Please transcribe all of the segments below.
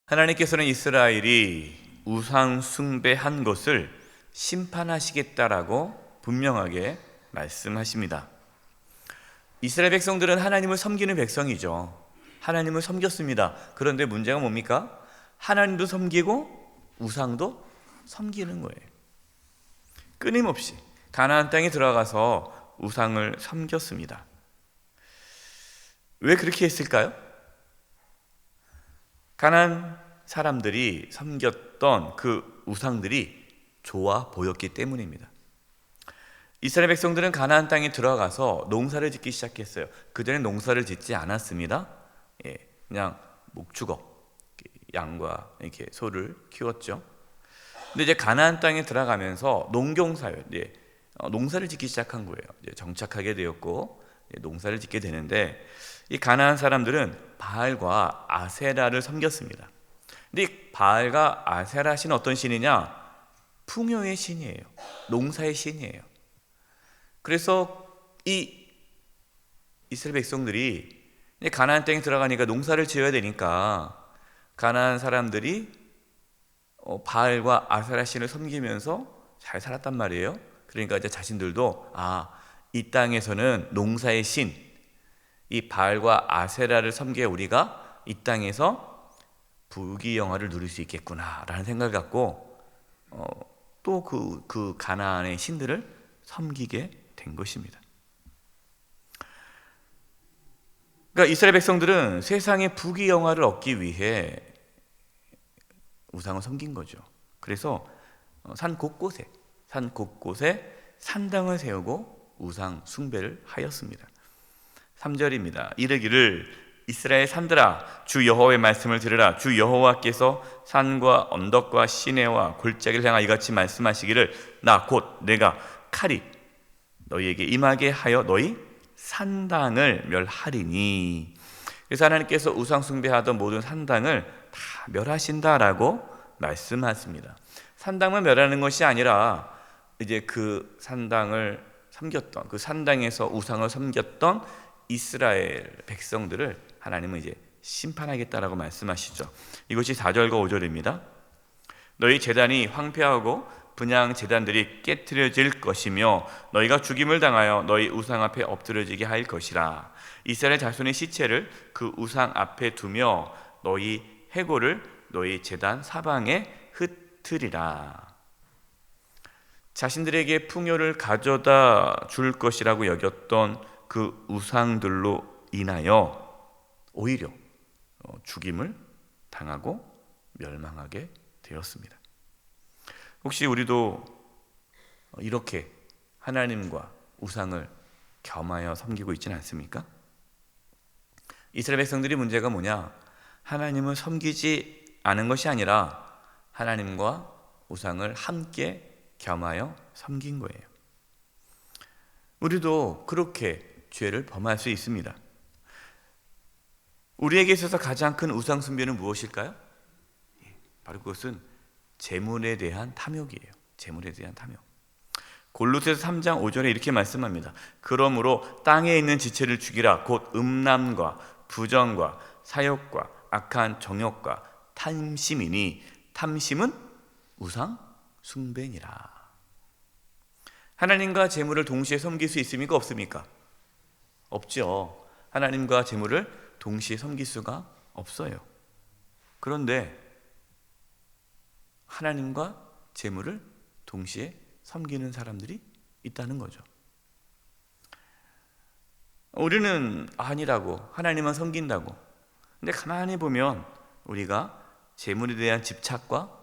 하나님께서는 이스라엘이 우상 숭배한 것을 심판하시겠다라고 분명하게 말씀하십니다. 이스라엘 백성들은 하나님을 섬기는 백성이죠. 하나님을 섬겼습니다. 그런데 문제가 뭡니까? 하나님도 섬기고 우상도 섬기는 거예요. 끊임없이 가나안 땅에 들어가서 우상을 섬겼습니다. 왜 그렇게 했을까요? 가나안 사람들이 섬겼던 그 우상들이 좋아 보였기 때문입니다. 이스라엘 백성들은 가나안 땅에 들어가서 농사를 짓기 시작했어요. 그전에 농사를 짓지 않았습니다. 그냥 목축업, 양과 이렇게 소를 키웠죠. 근데 이제 가나안 땅에 들어가면서 농경사회, 농사를 짓기 시작한 거예요. 정착하게 되었고 농사를 짓게 되는데, 이 가나안 사람들은 바알과 아세라를 섬겼습니다. 근데 이 바알과 아세라 신은 어떤 신이냐? 풍요의 신이에요. 농사의 신이에요. 그래서 이 이스라엘 백성들이 가나안 땅에 들어가니까 농사를 지어야 되니까 가나안 사람들이 바알과 아세라 신을 섬기면서 잘 살았단 말이에요. 그러니까 이제 자신들도 이 땅에서는 농사의 신, 이 바알과 아세라를 섬겨 우리가 이 땅에서 부귀영화를 누릴 수 있겠구나라는 생각을 갖고 또 그 가나안의 신들을 섬기게 된 것입니다. 그러니까 이스라엘 백성들은 세상의 부귀영화를 얻기 위해 우상을 섬긴 거죠. 그래서 산 곳곳에 산당을 세우고 우상 숭배를 하였습니다. 3절입니다. 이르기를 이스라엘 산들아 주 여호와의 말씀을 들으라. 주 여호와께서 산과 언덕과 시내와 골짜기를 향하여 이같이 말씀하시기를 나 곧 내가 칼이 너희에게 임하게 하여 너희 산당을 멸하리니. 그래서 하나님께서 우상 숭배하던 모든 산당을 다 멸하신다라고 말씀하십니다. 산당을 멸하는 것이 아니라 이제 그 산당을 섬겼던, 그 산당에서 우상을 섬겼던 이스라엘 백성들을 하나님은 이제 심판하겠다라고 말씀하시죠. 이것이 4절과 5절입니다. 너희 제단이 황폐하고 분향 제단들이 깨트려질 것이며 너희가 죽임을 당하여 너희 우상 앞에 엎드려지게 할 것이라. 이스라엘 자손의 시체를 그 우상 앞에 두며 너희 해골을 너희 제단 사방에 흩으리라. 자신들에게 풍요를 가져다 줄 것이라고 여겼던 그 우상들로 인하여 오히려 죽임을 당하고 멸망하게 되었습니다. 혹시 우리도 이렇게 하나님과 우상을 겸하여 섬기고 있지는 않습니까? 이스라엘 백성들이 문제가 뭐냐? 하나님을 섬기지 않은 것이 아니라 하나님과 우상을 함께 겸하여 섬긴 거예요. 우리도 그렇게 죄를 범할 수 있습니다. 우리에게 있어서 가장 큰 우상 숭배는 무엇일까요? 바로 그것은 재물에 대한 탐욕이에요. 재물에 대한 탐욕. 골로새서 3장 5절에 이렇게 말씀합니다. 그러므로 땅에 있는 지체를 죽이라. 곧 음란과 부정과 사욕과 악한 정욕과 탐심이니 탐심은 우상 숭배니라. 하나님과 재물을 동시에 섬길 수 있습니까? 없습니까? 없죠. 하나님과 재물을 동시에 섬길 수가 없어요. 그런데 하나님과 재물을 동시에 섬기는 사람들이 있다는 거죠. 우리는 아니라고, 하나님만 섬긴다고. 근데 가만히 보면 우리가 재물에 대한 집착과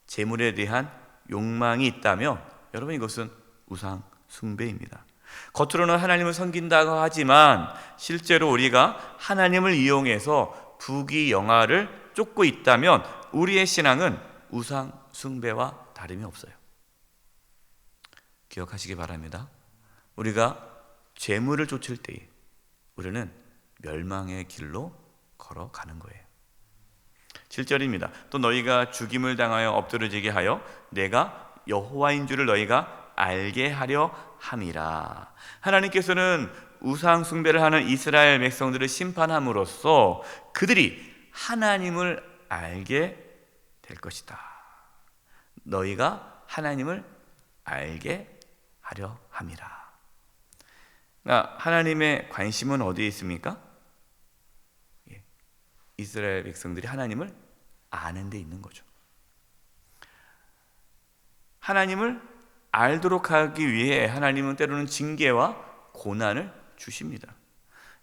재물에 대한 욕망이 있다면 여러분 이것은 우상 숭배입니다. 겉으로는 하나님을 섬긴다고 하지만 실제로 우리가 하나님을 이용해서 부귀영화를 쫓고 있다면 우리의 신앙은 우상 숭배와 다름이 없어요. 기억하시기 바랍니다. 우리가 재물을 쫓을 때에 우리는 멸망의 길로 걸어가는 거예요. 7절입니다. 또 너희가 죽임을 당하여 엎드러지게 하여 내가 여호와인 줄을 너희가 알게 하려 함이라. 하나님께서는 우상 숭배를 하는 이스라엘 백성들을 심판함으로써 그들이 하나님을 알게 될 것이다. 너희가 하나님을 알게 하려 함이라. 그러니까 하나님의 관심은 어디에 있습니까? 이스라엘 백성들이 하나님을 아는 데 있는 거죠. 하나님을 알도록 하기 위해 하나님은 때로는 징계와 고난을 주십니다.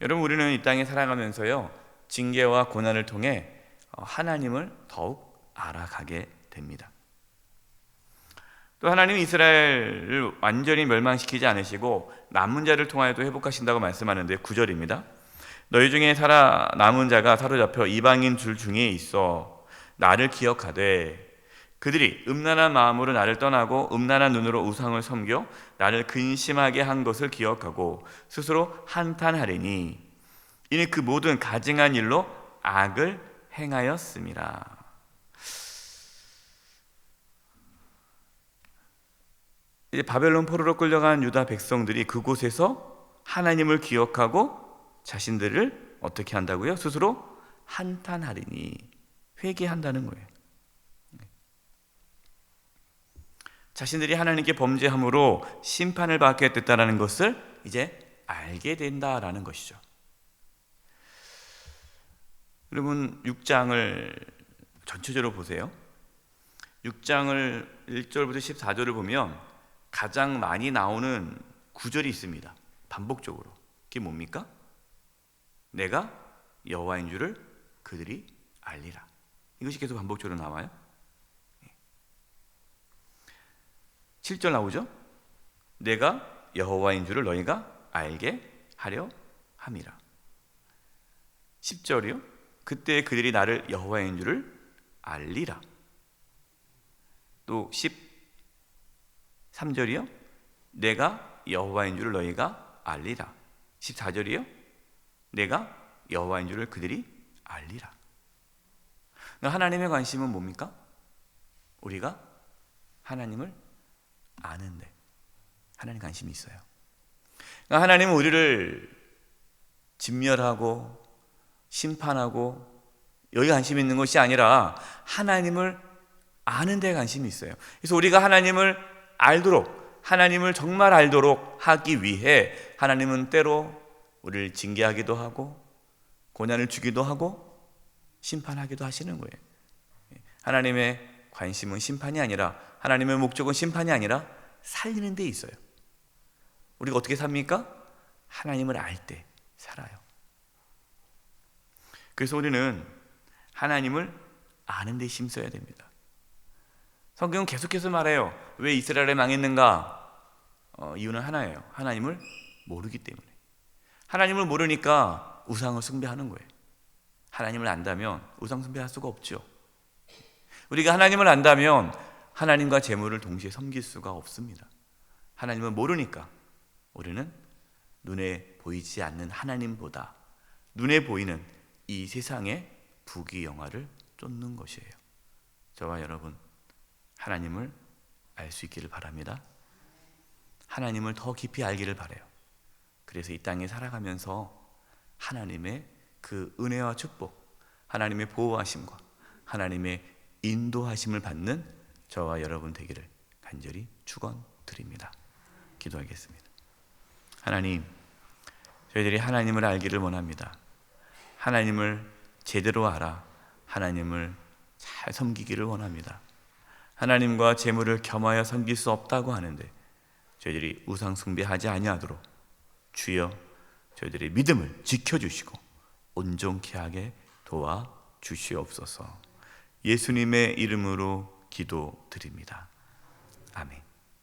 여러분, 우리는 이 땅에 살아가면서요, 징계와 고난을 통해 하나님을 더욱 알아가게 됩니다. 또 하나님은 이스라엘을 완전히 멸망시키지 않으시고 남은 자를 통하여도 회복하신다고 말씀하는데 9절입니다. 너희 중에 남은 자가 사로잡혀 이방인 줄 중에 있어 나를 기억하되 그들이 음란한 마음으로 나를 떠나고 음란한 눈으로 우상을 섬겨 나를 근심하게 한 것을 기억하고 스스로 한탄하리니 이는 그 모든 가증한 일로 악을 행하였음이라. 이제 바벨론 포로로 끌려간 유다 백성들이 그곳에서 하나님을 기억하고 자신들을 어떻게 한다고요? 스스로 한탄하리니, 회개한다는 거예요. 자신들이 하나님께 범죄함으로 심판을 받게 됐다는 것을 이제 알게 된다라는 것이죠. 여러분, 6장을 전체적으로 보세요. 6장을 1절부터 14절을 보면 가장 많이 나오는 구절이 있습니다. 반복적으로. 그게 뭡니까? 내가 여호와인 줄을 그들이 알리라. 이것이 계속 반복적으로 나와요. 7절 나오죠? 내가 여호와인 줄을 너희가 알게 하려 함이라. 10절이요? 그때 그들이 나를 여호와인 줄을 알리라. 또 13절이요? 내가 여호와인 줄을 너희가 알리라. 14절이요? 내가 여호와인 줄을 그들이 알리라. 하나님의 관심은 뭡니까? 우리가 하나님을 아는데 하나님 관심이 있어요. 하나님은 우리를 진멸하고 심판하고 여기 관심이 있는 것이 아니라 하나님을 아는 데 관심이 있어요. 그래서 우리가 하나님을 알도록, 하나님을 정말 알도록 하기 위해 하나님은 때로 우리를 징계하기도 하고 고난을 주기도 하고 심판하기도 하시는 거예요. 하나님의 관심은 심판이 아니라, 하나님의 목적은 심판이 아니라 살리는 데 있어요. 우리가 어떻게 삽니까? 하나님을 알 때 살아요. 그래서 우리는 하나님을 아는 데 힘써야 됩니다. 성경은 계속해서 말해요. 왜 이스라엘이 망했는가? 이유는 하나예요. 하나님을 모르기 때문에. 하나님을 모르니까 우상을 숭배하는 거예요. 하나님을 안다면 우상 숭배할 수가 없죠. 우리가 하나님을 안다면 하나님과 재물을 동시에 섬길 수가 없습니다. 하나님을 모르니까 우리는 눈에 보이지 않는 하나님보다 눈에 보이는 이 세상의 부귀영화를 쫓는 것이에요. 저와 여러분, 하나님을 알 수 있기를 바랍니다. 하나님을 더 깊이 알기를 바라요. 그래서 이 땅에 살아가면서 하나님의 그 은혜와 축복, 하나님의 보호하심과 하나님의 인도하심을 받는 저와 여러분 되기를 간절히 축원드립니다. 기도하겠습니다. 하나님, 저희들이 하나님을 알기를 원합니다. 하나님을 제대로 알아 하나님을 잘 섬기기를 원합니다. 하나님과 재물을 겸하여 섬길 수 없다고 하는데 저희들이 우상 숭배하지 아니하도록 주여 저희들의 믿음을 지켜주시고 온전케 하게 도와주시옵소서. 예수님의 이름으로 기도드립니다. 아멘.